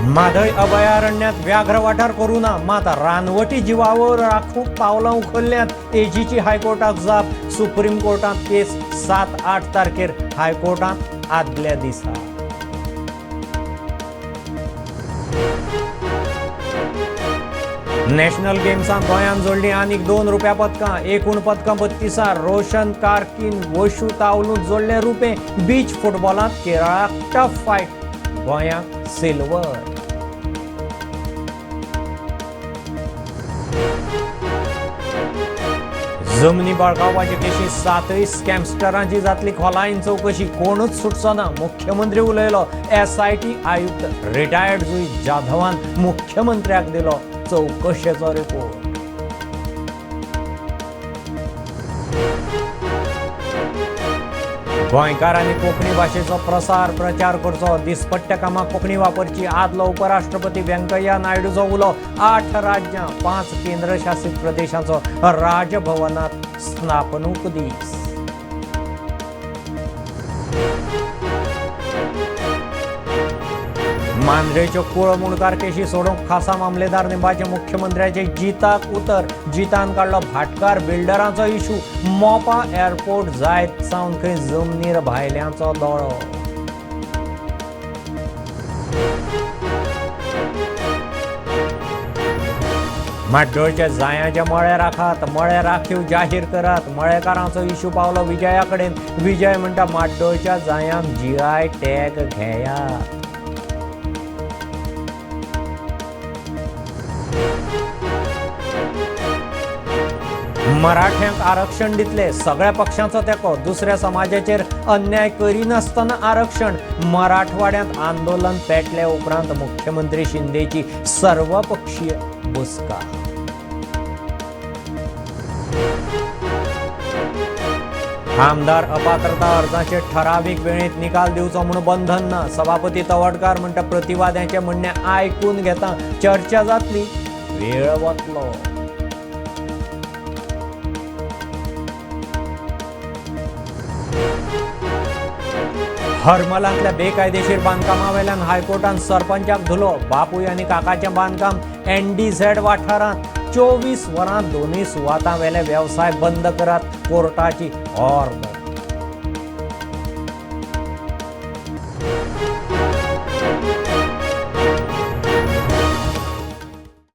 माधई अभयारण्यात व्याघ्र वाठार करू ना, माता रानवटी जीवावर राखून पावलां उखलल्यात एजीची हायकोर्टाक जाप. सुप्रीम कोर्टात केस 7-8 तारखेर हायकोर्टात आदल्या दिसा. नॅशनल गेम्सांत गोंयान जोडली आनीक 2 रुप्या पदकां. एकूण पदकां 32. रोशन कार्कीन वशू तावलूत जोडले रुपे. बीच फुटबॉलांत केरळाक टफ फायट, गोंयाक सिल्वर. जमनी बळकावपाचे केशी 7 स्कॅमस्टरांची जातली खोलायेन चौकशी. कोणूच सुटचो ना, मुख्यमंत्री उलयलो. SIT आयुक्त रिटायर्ड जुई जाधवान मुख्यमंत्र्याक दिलो चौकशेचो रिपोर्ट. गोंयकारांनी कोंकणी भाशेचो प्रसार प्रचार करचो. दिसपट्ट्या कामाक कोंकणी वापरची. आदलो उपराष्ट्रपती व्यंकय्या नायडूचो उलो. 8 राज्यां 5 केंद्रशासित प्रदेशांचो राजभवनात स्थापणूक दीस. मांद्रेच्यो कुळमुणकार केशी सोडूंक खासा मामलेदार नेमपाचे मुख्यमंत्र्याचे जिताक उतर. जितान काडलो भाटकार बिल्डरांचो इशू. मोपा एअरपोर्ट जायत सावन खंय जमनीर भायल्यांचो दोळो. माड्डोळच्या जायांचे मळे राखात. मळे राखीव जाहीर करात. मळेकारांचो इशू पावलो विजया कडेन. विजय म्हणटा माड्डोळच्या जायांक GI टॅग घेयात. मराठ्यांक आरक्षण दितले. सगळ्या पक्षांचो तेको. दुसऱ्या समाजाचेर अन्याय करिनासतना आरक्षण. मराठवाड्यांत आंदोलन पेटले उपरांत मुख्यमंत्री शिंदेची सर्वपक्षीय बसका. आमदार अपात्रता अर्जाचे ठराविक वेळेत निकाल दिवचो म्हणून बंधन ना. सभापती तवडकार म्हणटा प्रतिवाद्यांचे म्हणणे आयकून घेता. चर्चा जातली, वेळ वतलो. हरमलांतल्या बेकायदेशीर बांदकामा वेल्यान हायकोर्टान सरपंचाक धुलो. बापूय आनी काकाचें बांदकाम NDZ वाठारांत 24 वरां दोनूय सुवातां वेले वेवसाय बंद करात. कोर्टाची ऑर्डर.